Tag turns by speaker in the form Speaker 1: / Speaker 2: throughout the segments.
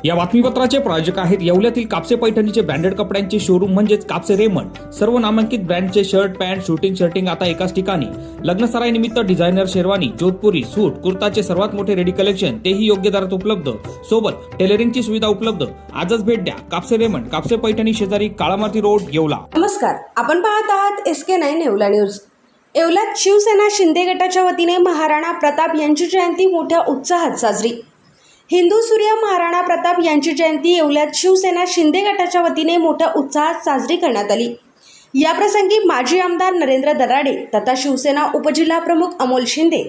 Speaker 1: या बातमीपत्राचे प्रायोजक आहेत येवल्यातील कापसे पैठणीचे ब्रँडेड कपड्यांचे शोरूम म्हणजेच कापसे रेमंड। सर्व नामांकित ब्रँडचे शर्ट, पॅन्ट, शर्टिंग आता एकाच ठिकाणी। लग्नसराई निमित्त डिझायनर शेरवानी, जोधपुरी, सूट, कुर्ताचे सर्वात मोठे रेडी कलेक्शन, तेही योग्य दरात उपलब्ध। सोबत टेलरिंगची सुविधा उपलब्ध। आजच भेट द्या कापसे रेमंड, कापसे पैठणी शेजारी काळामाती रोड, येवला।
Speaker 2: नमस्कार, आपण पाहत आहात SK9 येवला न्यूज। येवल्यात शिवसेना शिंदे गटाच्या वतीने महाराणा प्रताप यांची जयंती मोठ्या उत्साहात साजरी। हिंदू सूर्य महाराणा प्रताप यांची जयंती येवल्यात शिवसेना शिंदे गटाच्या वतीने मोठ्या उत्साहात साजरी करण्यात आली। या प्रसंगी माजी आमदार नरेंद्र दराडे तथा शिवसेना उपजिल्हा प्रमुख अमोल शिंदे,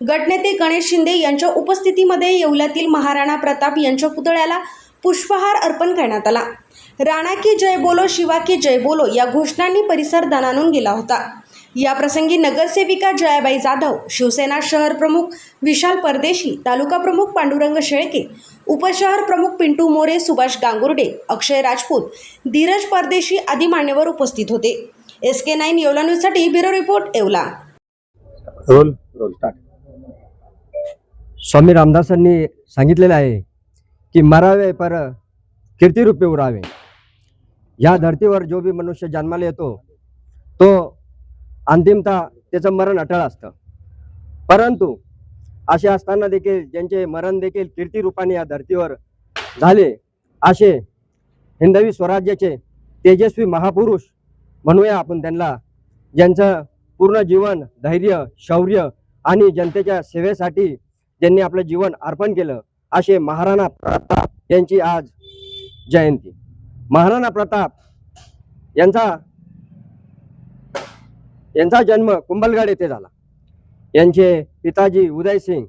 Speaker 2: गटनेते गणेश शिंदे यांच्या उपस्थितीमध्ये येवल्यातील महाराणा प्रताप यांच्या पुतळ्याला पुष्पहार अर्पण करण्यात आला। राणा की जय बोलो, शिवा की जय बोलो या घोषणांनी परिसर दणाणून गेला होता। या प्रसंगी नगरसेविका जयाबाई जाधव, शिवसेना शहर प्रमुख विशाल परदेशी, तालुका प्रमुख पांडुरंग शेळके, उपशहर प्रमुख पिंटू मोरे, सुभाष गांगुर्डे, अक्षय राजपूत, धीरज परदेशी आदी मान्यवर उपस्थित होते। SK9 येवला न्यूजसाठी bureau report, Yeola.
Speaker 3: Roll start. Swami रामदासांनी सांगितलेलं आहे की मरावे पर कीर्ती रूपे उरावे। या धर्तीवर जो भी मनुष्य जन्माला येतो तो अंतिमता त्याचं मरण अटळ असतं, परंतु असे असताना देखील ज्यांचे मरण देखील कीर्ती रूपाने या धर्तीवर झाले, असे हिंदवी स्वराज्याचे तेजस्वी महापुरुष म्हणूया आपण त्यांना, ज्यांचं पूर्ण जीवन धैर्य, शौर्य आणि जनतेच्या सेवेसाठी ज्यांनी आपलं जीवन अर्पण केलं, असे महाराणा प्रताप यांची आज जयंती। महाराणा प्रताप यांचा जन्म कुंभलगड येथे झाला। यांचे पिताजी उदयसिंग,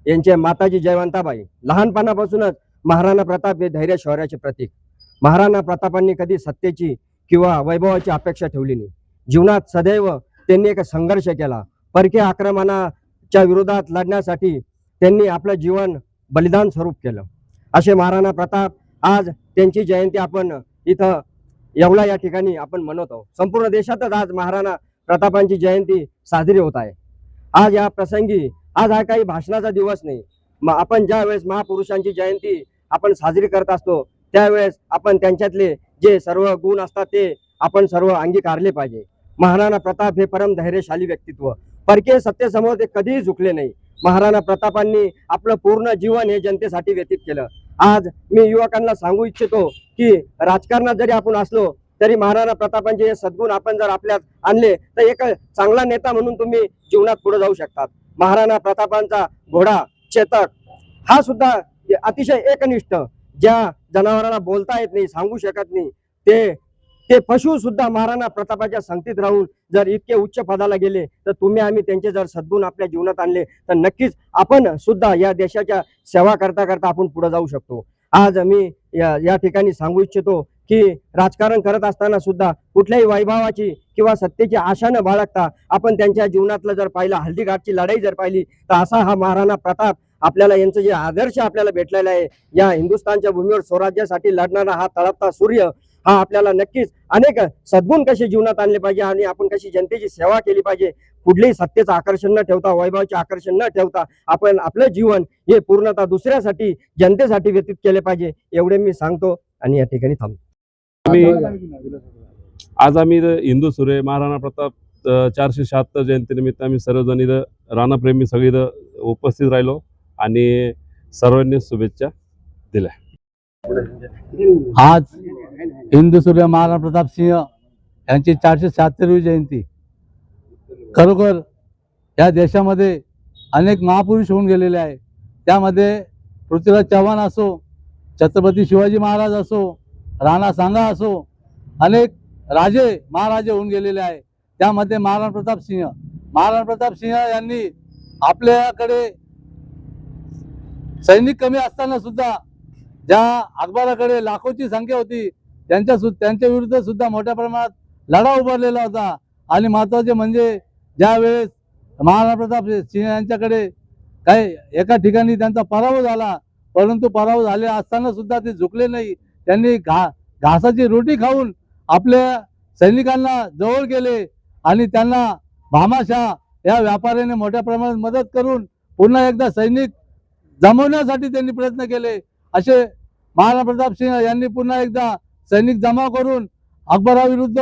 Speaker 3: यांचे माताजी जयवंताबाई। लहानपणापासूनच महाराणा प्रताप हे धैर्य शौर्याचे प्रतीक। महाराणा प्रतापांनी कधी सत्तेची किंवा वैभवाची अपेक्षा ठेवली नाही। जीवनात सदैव त्यांनी एक संघर्ष केला। परकीय आक्रमणाच्या विरोधात लढण्यासाठी त्यांनी आपलं जीवन बलिदान स्वरूप केलं। असे महाराणा प्रताप, आज त्यांची जयंती आपण इथं येवला या ठिकाणी आपण मनवत आहोत। संपूर्ण देशातच आज महाराणा प्रतापांची जयंती साजरी होत आहे। आज या प्रसंगी, आज हा काही भाषणाचा दिवस नाही। आपण ज्या वेळेस महापुरुषांची जयंती आपण साजरी करत असतो, त्यावेळेस आपण त्यांच्यातले जे सर्व गुण असतात ते आपण सर्व अंगीकारले पाहिजे। महाराणा प्रताप हे परम धैर्यशाली व्यक्तित्व, परकीय सत्तेसमोर ते कधीही झुकले नाही। महाराणा प्रतापांनी आपलं पूर्ण जीवन हे जनतेसाठी व्यतीत केलं। आज मी युवकांना सांगू इच्छितो की राजकारणात जरी आपण असलो तरी महाराणा प्रतापांचे हे सद्गुण आपण जर आपल्यात आणले तर एक चांगला नेता म्हणून तुम्ही जीवनात पुढे जाऊ शकतात। महाराणा प्रतापांचा घोडा चेतक हा सुद्धा अतिशय एकनिष्ठ, ज्या जनावरांना बोलता येत नाही, सांगू शकत नाही, ते पशु सुद्धा महाराणा प्रतापाच्या संगतीत राहून जर इतके उच्च पदाला गेले तर तुम्ही आम्ही त्यांचे जर सद्गुण आपल्या जीवनात आणले तर नक्कीच आपण सुद्धा या देशाच्या सेवा करता करता आपण पुढे जाऊ शकतो। आज मी या ठिकाणी सांगू इच्छितो की राजकारण करत असताना सुद्धा कुठल्याही वैभवाची किंवा सत्तेची आशा न बाळगता आपण त्यांच्या जीवनातलं जर पाहिलं, हल्दीघाटची लढाई जर पाहिली तर असा हा महाराणा प्रताप आपल्याला, यांचं जे आदर्श आपल्याला भेटलेला आहे, या हिंदुस्थानच्या भूमीवर स्वराज्यासाठी लढणारा हा तळपता सूर्य, हा आपल्याला नक्कीच अनेक सद्गुण कसे जीवनात आणले पाहिजे आणि आपण कशी जनतेची सेवा केली पाहिजे, कुठलेही सत्तेचं आकर्षण न ठेवता, वैभवाचे आकर्षण न ठेवता आपण आपलं जीवन हे पूर्णतः दुसऱ्यासाठी, जनतेसाठी व्यतीत केले पाहिजे, एवढे मी सांगतो आणि या ठिकाणी थांबतो।
Speaker 4: आज आम्ही हिंदू सूर्य महाराणा प्रताप 476 जयंतीनिमित्त आम्ही सर्वजण इथं राणाप्रेमी सगळे इथं उपस्थित राहिलो आणि सर्वांनी शुभेच्छा दिल्या।
Speaker 5: आज हिंदू सूर्य महाराणा प्रताप सिंह यांची 476वी जयंती। खरोखर या देशामध्ये अनेक महापुरुष होऊन गेलेले आहे। त्यामध्ये पृथ्वीराज चव्हाण असो, छत्रपती शिवाजी महाराज असो, राणा सांगा असो, अनेक राजे महाराजे होऊन गेलेले आहे। त्यामध्ये महाराणा प्रताप सिंह यांनी आपल्याकडे सैनिक कमी असताना सुद्धा ज्या अकबराकडे लाखोची संख्या होती त्यांच्या विरुद्ध सुद्धा मोठ्या प्रमाणात लढा उभारलेला होता। आणि महत्त्वाचे म्हणजे ज्यावेळेस महाराणा प्रताप सिंह यांच्याकडे काही एका ठिकाणी त्यांचा पराभव झाला, परंतु पराभव झाले असताना सुद्धा ते झुकले नाही। त्यांनी घासाची रोटी खाऊन आपल्या सैनिकांना जवळ केले आणि त्यांना भामाशाह या व्यापाऱ्याने मोठ्या प्रमाणात मदत करून पुन्हा एकदा सैनिक जमवण्यासाठी त्यांनी प्रयत्न केले। असे महाराणा प्रताप सिंह यांनी पुन्हा एकदा सैनिक जमा करून अकबराविरुद्ध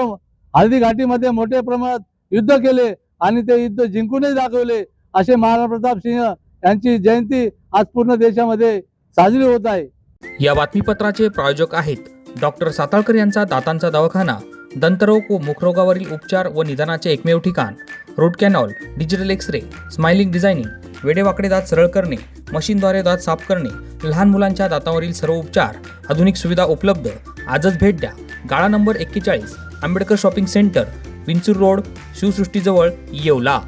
Speaker 5: हळदी घाटीमध्ये मोठ्या प्रमाणात युद्ध केले आणि ते युद्ध जिंकूनही दाखवले. असे महाराणा प्रताप सिंह यांची जयंती आज पूर्ण देशामध्ये साजरी होत आहे.
Speaker 1: या बातमीपत्राचे प्रायोजक आहेत डॉक्टर साताळकर यांचा दातांचा दवाखाना, दंतरोग व मुखरोगावरील उपचार व निदानाचे एकमेव ठिकाण, root canal, digital X-ray, smiling designing, वेडेवाकडे दात सरळ करणे, मशीनद्वारे दात साफ करणे, लहान मुलांच्या दातावरील सर्व उपचार, आधुनिक सुविधा उपलब्ध. आजच भेट द्या. गाळा number 41, Ambedkar shopping centre, Vinchur road, शिवसृष्टीजवळ, येवला.